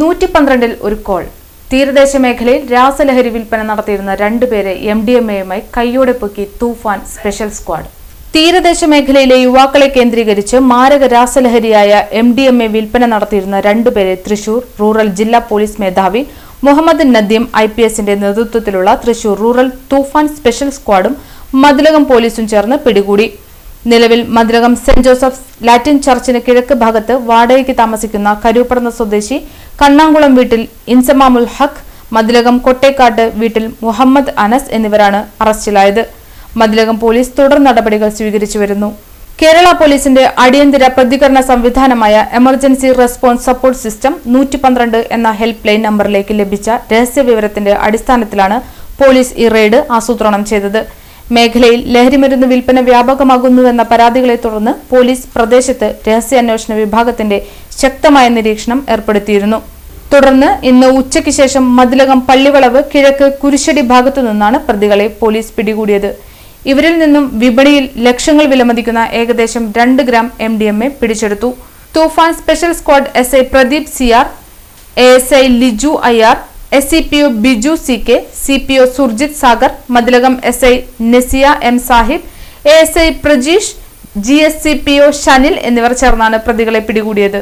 112-ൽ ഒരു കോൾ. തീരദേശ മേഖലയിൽ രാസലഹരി വിൽപ്പന നടത്തിയിരുന്ന രണ്ടുപേരെ MDMA-യുമായി കൈയോടെ പൊക്കി തൂഫാൻ സ്പെഷ്യൽ സ്ക്വാഡ്. തീരദേശ മേഖലയിലെ യുവാക്കളെ കേന്ദ്രീകരിച്ച് മാരക രാസലഹരിയായ MDMA വിൽപ്പന നടത്തിയിരുന്ന രണ്ടുപേരെ തൃശൂർ റൂറൽ ജില്ലാ പോലീസ് മേധാവി മുഹമ്മദ് നദീം IPS-ന്റെ നേതൃത്വത്തിലുള്ള തൃശൂർ റൂറൽ തൂഫാൻ സ്പെഷ്യൽ സ്ക്വാഡും മതിലകം പോലീസും ചേർന്ന് പിടികൂടി. നിലവിൽ മതിലകം സെന്റ് ജോസഫ്സ് ലാറ്റിൻ ചർച്ചിന് കിഴക്ക് ഭാഗത്ത് വാടകയ്ക്ക് താമസിക്കുന്ന കരൂപ്പടന്ന സ്വദേശി കണ്ണാംകുളം വീട്ടിൽ ഇൻസമാമുൽ ഹഖ്, മതിലകം കൊട്ടേക്കാട്ട് വീട്ടിൽ മുഹമ്മദ് അനസ് എന്നിവരാണ് അറസ്റ്റിലായത്. മതിലകം പോലീസ് തുടർ നടപടികൾ സ്വീകരിച്ചു വരുന്നു. കേരള പോലീസിന്റെ അടിയന്തര പ്രതികരണ സംവിധാനമായ എമർജൻസി റെസ്പോൺസ് സപ്പോർട്ട് സിസ്റ്റം 112 എന്ന ഹെൽപ്പ് ലൈൻ നമ്പറിലേക്ക് ലഭിച്ച രഹസ്യവിവരത്തിന്റെ അടിസ്ഥാനത്തിലാണ് പോലീസ് ഈ റെയ്ഡ് ആസൂത്രണം ചെയ്തത്. മേഖലയിൽ ലഹരിമരുന്ന് വിൽപ്പന വ്യാപകമാകുന്നുവെന്ന പരാതികളെ തുടർന്ന് പോലീസ് പ്രദേശത്ത് രഹസ്യാന്വേഷണ വിഭാഗത്തിന്റെ ശക്തമായ നിരീക്ഷണം ഏർപ്പെടുത്തിയിരുന്നു. തുടർന്ന് ഇന്ന് ഉച്ചയ്ക്ക് ശേഷം മതിലകം പള്ളിവളവ് കിഴക്ക് കുരിശടി ഭാഗത്തു നിന്നാണ് പ്രതികളെ പോലീസ് പിടികൂടിയത്. ഇവരിൽ നിന്നും വിപണിയിൽ ലക്ഷങ്ങൾ വിലമതിക്കുന്ന ഏകദേശം 2 ഗ്രാം MDMA പിടിച്ചെടുത്തു. Toofan special squad SI Pradeep CR, ASI Liju IR, SCPO Biju CK, CPO Surjith Sagar, Mathilakam SI Nasiya M Sahib, ASI Prajeesh, GSCPO Shanil എന്നിവർ ചേർന്നാണ് പ്രതികളെ പിടികൂടിയത്.